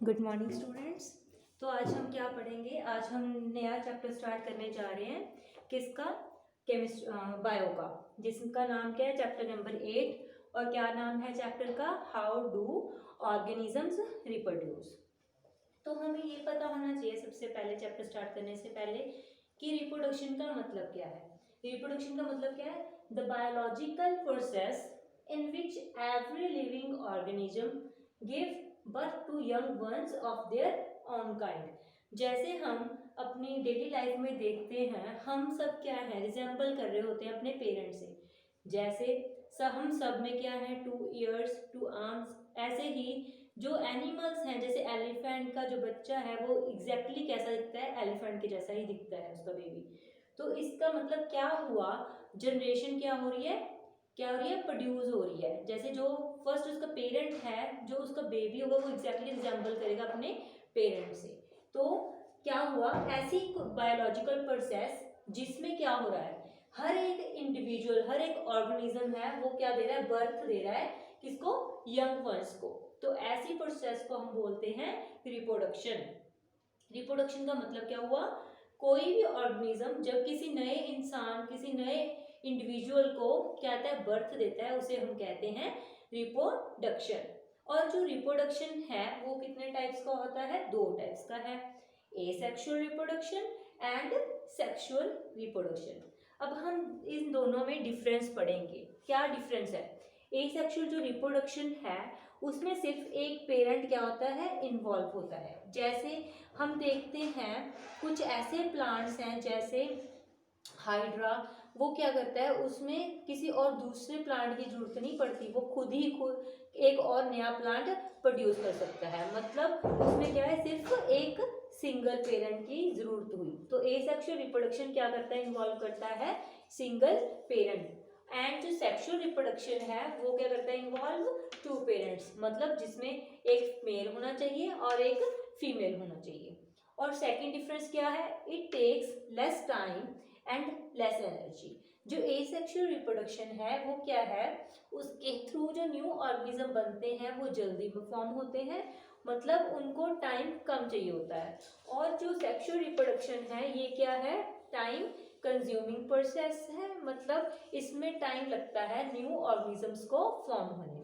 Good morning students. तो आज हम क्या पढ़ेंगे? आज हम नया चैप्टर स्टार्ट करने जा रहे हैं। किसका? बायो का, जिसका नाम क्या है? Chapter number 8। और क्या नाम है चैप्टर का? How do organisms reproduce. तो हमें ये पता होना चाहिए सबसे पहले, चैप्टर स्टार्ट करने से पहले, कि रिप्रोडक्शन का मतलब क्या है। रिप्रोडक्शन का मतलब क्या है? The biological process in which every living organism give birth to young ones of their own kind. जैसे हम अपनी डेली लाइफ में देखते हैं, हम सब क्या है, रिजेंबल कर रहे होते हैं अपने पेरेंट्स से। जैसे हम सब में क्या है, 2 ईयर्स 2 आर्म्स। ऐसे ही जो एनिमल्स हैं, जैसे एलिफेंट का जो बच्चा है वो एग्जैक्टली कैसा दिखता है? एलिफेंट के जैसा ही दिखता है उसका बेबी। तो इसका मतलब क्या हुआ? जनरेशन क्या हो रही है? क्या हो रही है? प्रोड्यूस हो रही है। जैसे जो फर्स्ट उसका पेरेंट है, जो उसका बेबी होगा वो एग्जैक्टली रिजेंबल करेगा अपने पेरेंट से। तो क्या हुआ? ऐसी बायोलॉजिकल प्रोसेस जिसमें क्या हो रहा है, हर एक इंडिविजुअल, हर एक ऑर्गेनिज्म है वो क्या दे रहा है? बर्थ दे रहा है। किसको? यंग वंस को। तो ऐसी प्रोसेस को हम बोलते हैं रिप्रोडक्शन। रिप्रोडक्शन का मतलब क्या हुआ? कोई भी ऑर्गेनिज्म जब किसी नए इंसान, किसी नए इंडिविजुअल को क्या कहता है? बर्थ देता है, उसे हम कहते हैं रिप्रोडक्शन। और जो रिप्रोडक्शन है वो कितने टाइप्स का होता है? 2 टाइप्स का है, asexual reproduction and sexual reproduction. अब हम इन दोनों में डिफरेंस पढ़ेंगे। क्या डिफरेंस है? एसेक्सुअल जो रिप्रोडक्शन है उसमें सिर्फ एक पेरेंट क्या होता है? इन्वॉल्व होता है। जैसे हम देखते हैं कुछ ऐसे प्लांट्स हैं जैसे हाइड्रा, वो क्या करता है, उसमें किसी और दूसरे प्लांट की जरूरत नहीं पड़ती, वो खुद एक और नया प्लांट प्रोड्यूस कर सकता है। मतलब उसमें क्या है? सिर्फ एक सिंगल पेरेंट की जरूरत हुई। तो एसेक्सुअल रिप्रोडक्शन क्या करता है? इन्वॉल्व करता है सिंगल पेरेंट। एंड जो सेक्सुअल रिप्रोडक्शन है वो क्या करता है? इन्वॉल्व 2 पेरेंट्स, मतलब जिसमें एक मेल होना चाहिए और एक फीमेल होना चाहिए। और सेकेंड डिफरेंस क्या है? It takes less time and less energy. जो एसेक्सुअल रिप्रोडक्शन है वो क्या है? उसके थ्रू जो न्यू ऑर्गेनिज्म बनते हैं वो जल्दी फॉर्म होते हैं, मतलब उनको टाइम कम चाहिए होता है। और जो सेक्सुअल रिप्रोडक्शन है ये क्या है? टाइम कंज्यूमिंग प्रोसेस है, मतलब इसमें टाइम लगता है न्यू ऑर्गेनिजम्स को फॉर्म होने में।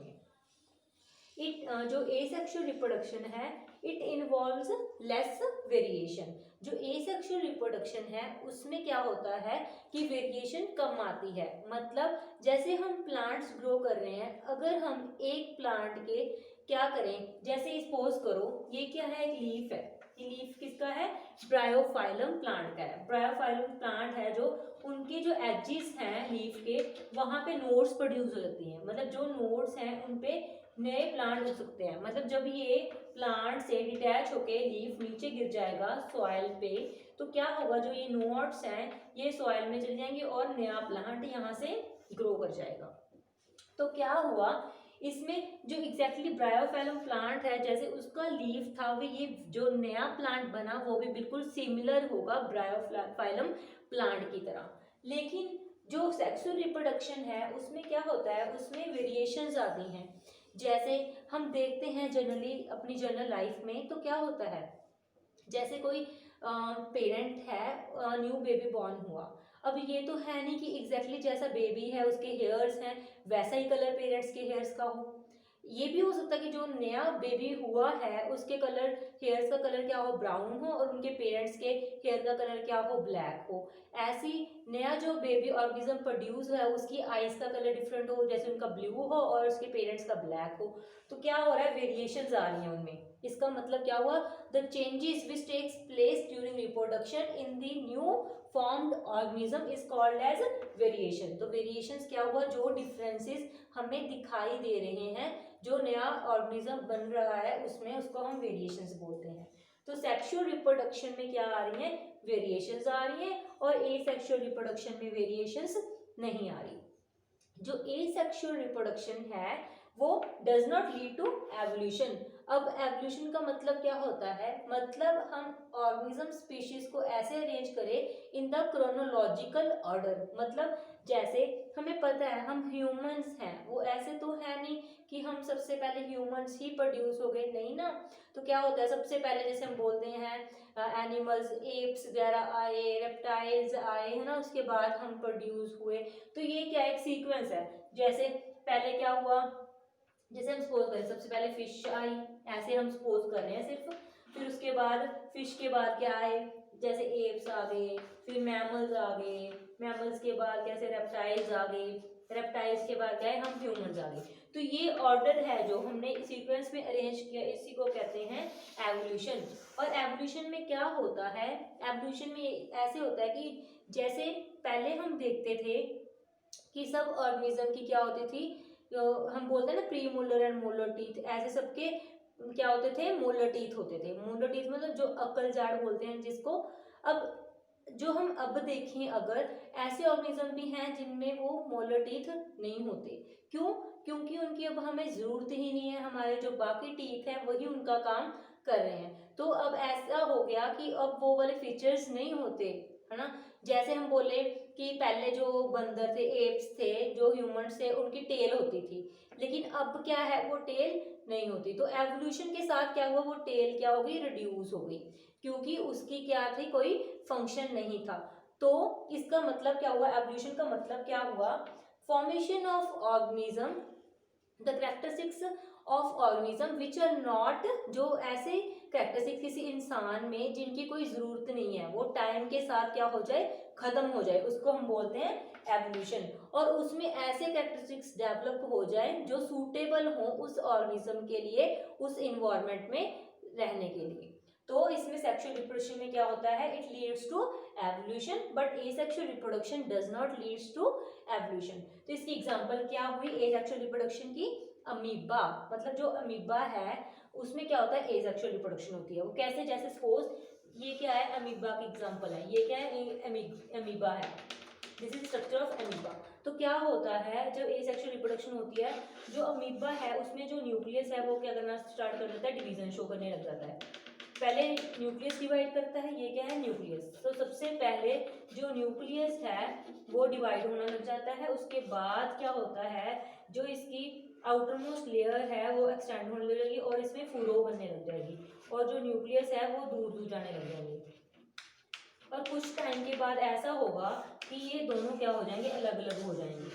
जो एसेक्सुअल रिप्रोडक्शन है इट इन्वॉल्व्स लेस वेरिएशन। जो एसेक्सुअल रिप्रोडक्शन है उसमें क्या होता है कि वेरिएशन कम आती है। मतलब जैसे हम प्लांट्स ग्रो कर रहे हैं, अगर हम एक प्लांट के क्या करें, जैसे सपोज करो ये क्या है? एक लीफ है। ये लीफ किसका है? ब्रायोफाइलम प्लांट का है। ब्रायोफाइलम प्लांट है जो उनके जो एजेस हैं लीफ के, वहां पे नोड्स प्रोड्यूस हो जाती हैं। मतलब जो नोड्स हैं उन पे नए प्लांट हो सकते हैं। मतलब जब ये प्लांट से डिटैच होके लीफ नीचे गिर जाएगा सॉइल पे, तो क्या होगा? जो ये नोड्स हैं ये सॉइल में चले जाएंगे और नया प्लांट यहाँ से ग्रो कर जाएगा। तो क्या हुआ इसमें? जो एग्जैक्टली ब्रायोफाइलम प्लांट है, जैसे उसका लीफ था, वो ये जो नया प्लांट बना वो भी बिल्कुल सिमिलर होगा ब्रायोफाइलम प्लांट की तरह। लेकिन जो सेक्सुअल रिप्रोडक्शन है उसमें क्या होता है? उसमें वेरिएशंस आती हैं। जैसे हम देखते हैं जनरली अपनी जनरल लाइफ में, तो क्या होता है, जैसे कोई पेरेंट है, न्यू बेबी बॉर्न हुआ। अब ये तो है नहीं कि एग्जैक्टली जैसा बेबी है उसके हेयर्स हैं वैसा ही कलर पेरेंट्स के हेयर्स का हो। ये भी हो सकता है कि जो नया बेबी हुआ है उसके कलर, हेयर्स का कलर क्या हो? ब्राउन हो, और उनके पेरेंट्स के हेयर का कलर क्या हो? ब्लैक हो। ऐसी नया जो बेबी ऑर्गेनिज्म प्रोड्यूस है उसकी आईज का कलर डिफरेंट हो, जैसे उनका ब्लू हो और उसके पेरेंट्स का ब्लैक हो। तो क्या हो रहा है? वेरिएशंस आ रही हैं उनमें। इसका मतलब क्या हुआ? The changes which takes place during reproduction in the new formed organism is called as variation. तो वेरिएशंस क्या हुआ? जो डिफरेंसेस हमें दिखाई दे रहे हैं, जो नया ऑर्गेनिज्म बन रहा है उसमें, उसको हम वेरिएशंस बोलते हैं। तो सेक्सुअल रिप्रोडक्शन में क्या आ रही हैं? वेरिएशंस आ रही हैं, और एसेक्सुअल रिप्रोडक्शन में वेरिएशंस नहीं आ रही। जो एसेक्सुअल रिप्रोडक्शन है वो does not lead to evolution. अब एवोल्यूशन का मतलब क्या होता है? मतलब हम ऑर्गेनिज्म स्पीशीज को ऐसे अरेंज करें इन द क्रोनोलॉजिकल ऑर्डर। मतलब जैसे हमें पता है हम ह्यूमंस हैं, वो ऐसे तो है नहीं कि हम सबसे पहले ह्यूमंस ही प्रोड्यूस हो गए, नहीं ना। तो क्या होता है, सबसे पहले जैसे हम बोलते हैं एनिमल्स, एप्स वगैरह आए, रेप्टाइल्स आए, है ना, उसके बाद हम प्रोड्यूस हुए। तो ये क्या एक सीक्वेंस है। जैसे पहले क्या हुआ, जैसे हम सपोज करें सबसे पहले फिश आई, ऐसे हम सपोज कर रहे हैं सिर्फ। फिर उसके बाद फिश के बाद क्या आए, जैसे एप्स आ गए, फिर मैमल्स आ गए, मैमल्स के बाद कैसे रेप्टाइल्स आ गए, रेप्टाइल्स के बाद क्या है, हम ह्यूमंस आ गए। तो ये ऑर्डर है जो हमने सीक्वेंस में अरेंज किया, इसी को कहते हैं एवोल्यूशन। और एवोल्यूशन में क्या होता है, एवोल्यूशन में ऐसे होता है कि जैसे पहले हम देखते थे कि सब ऑर्गेनिज्म की क्या होती थी, तो हम बोलते हैं ना pre molar and molar teeth, ऐसे सबके क्या होते थे, मोलर टीथ होते थे। मोलर टीथ मतलब जो अक्ल जाड़ बोलते हैं जिसको। अब जो हम अब देखें, अगर ऐसे ऑर्गेनिज्म भी हैं जिनमें वो मोलर टीथ नहीं होते, क्यों, क्योंकि उनकी अब हमें जरूरत ही नहीं है, हमारे जो बाकी टीथ हैं वही उनका काम कर रहे हैं। तो अब ऐसा हो गया कि अब वो वाले फीचर्स नहीं होते, है ना। जैसे हम बोले कि पहले जो बंदर थे, एप्स थे, जो ह्यूमंस थे, उनकी टेल होती थी, लेकिन अब क्या है, वो टेल नहीं होती। तो एवोल्यूशन के साथ क्या हुआ, वो टेल क्या हो गई, रिड्यूस हो गई, क्योंकि उसकी क्या थी, कोई फंक्शन नहीं था। तो इसका मतलब क्या हुआ, एवोल्यूशन का मतलब क्या हुआ, formation of organism, the characteristics of organism which are not, जो ऐसे कैरेक्टरिस्टिक्स किसी इंसान में जिनकी कोई जरूरत नहीं है, वो टाइम के साथ क्या हो जाए, खत्म हो जाए, उसको हम बोलते हैं एवोल्यूशन। और उसमें ऐसे कैरेक्टरिस्टिक्स डेवलप हो जाए जो सूटेबल हो उस ऑर्गेनिज्म के लिए, उस इन्वायरमेंट में रहने के लिए। तो इसमें सेक्सुअल रिप्रोडक्शन में क्या होता है, it leads to evolution, but asexual reproduction does not leads to evolution. तो इसकी एग्जांपल क्या हुई एसेक्सुअल रिप्रोडक्शन की, अमीबा, मतलब जो अमीबा है उसमें क्या होता है, एसेक्सुअल रिप्रोडक्शन होती है। वो कैसे, जैसे सपोज ये क्या है, अमीबा की एग्जांपल है, ये क्या है, अमीबा है, this is structure of amoeba. तो क्या होता है, जब एसेक्सुअल रिप्रोडक्शन होती है, जो अमीबा है उसमें जो न्यूक्लियस है वो क्या करना स्टार्ट कर देता है, डिवीजन शो करने लग जाता है। पहले न्यूक्लियस डिवाइड करता है, ये क्या है, न्यूक्लियस। तो सबसे पहले जो न्यूक्लियस है वो डिवाइड होना लग जाता है, उसके बाद क्या होता है, जो इसकी आउटर मोस्ट लेयर है वो एक्सटेंड होने लगेगी और इसमें फुरो बनने लग जाएगी, और जो न्यूक्लियस है वो दूर दूर जाने लग जाएंगे। और कुछ टाइम के बाद ऐसा होगा कि ये दोनों क्या हो जाएंगे, अलग अलग हो जाएंगे।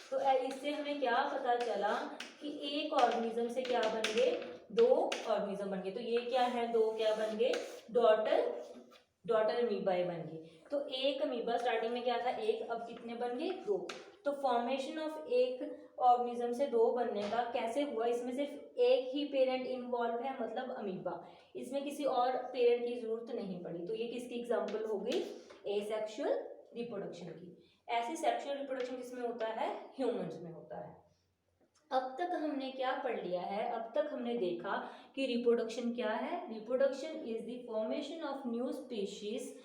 तो इससे हमें क्या पता चला कि एक ऑर्गेनिज्म से क्या बन गए, दो ऑर्गेनिज्म बन गए। तो ये क्या है, दो क्या बन गए, डॉटर अमीबाए बन गए। तो एक अमीबा स्टार्टिंग में क्या था, एक, अब कितने बन गए, दो। तो फॉर्मेशन ऑफ एक ऑर्गेनिज्म से दो बनने का कैसे हुआ, इसमें सिर्फ एक ही पेरेंट इन्वॉल्व है, मतलब अमीबा, इसमें किसी और पेरेंट की जरूरत नहीं पड़ी। तो ये किसकी एग्जांपल हो गई, एसेक्सुअल रिप्रोडक्शन की। ऐसी सेक्सुअल रिप्रोडक्शन किसमें होता है, ह्यूमंस में होता है। अब तक हमने क्या पढ़ लिया है, अब तक हमने देखा कि रिप्रोडक्शन क्या है, reproduction is the formation of new species,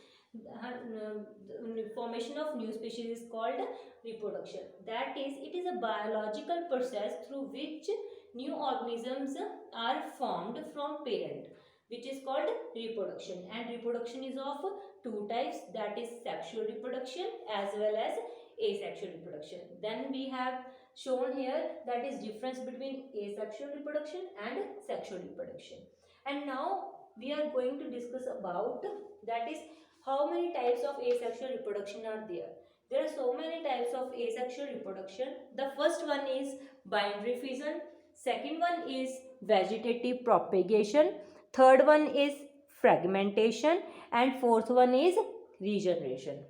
formation of new species is called reproduction. That is, it is a biological process through which new organisms are formed from parent, which is called reproduction. And reproduction is of two types, that is sexual reproduction as well as asexual reproduction. Then we have shown here that is difference between asexual reproduction and sexual reproduction. And now we are going to discuss about, that is, how many types of asexual reproduction are there. There are so many types of asexual reproduction. The first one is binary fission, second one is vegetative propagation, third one is fragmentation and fourth one is regeneration.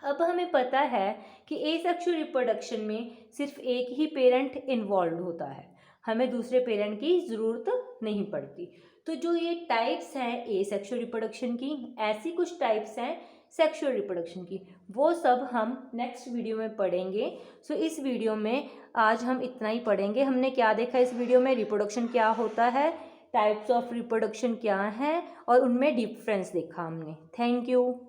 अब हमें पता है कि asexual reproduction में सिर्फ एक ही parent involve होता है, हमें दूसरे पेरेंट की ज़रूरत नहीं पड़ती। तो जो ये टाइप्स हैं एसेक्सुअल रिप्रोडक्शन की, ऐसी कुछ टाइप्स हैं सेक्सुअल रिप्रोडक्शन की, वो सब हम नेक्स्ट वीडियो में पढ़ेंगे। सो इस वीडियो में आज हम इतना ही पढ़ेंगे। हमने क्या देखा इस वीडियो में, रिप्रोडक्शन क्या होता है, टाइप्स ऑफ रिप्रोडक्शन क्या हैं, और उनमें डिफरेंस देखा हमने। Thank you.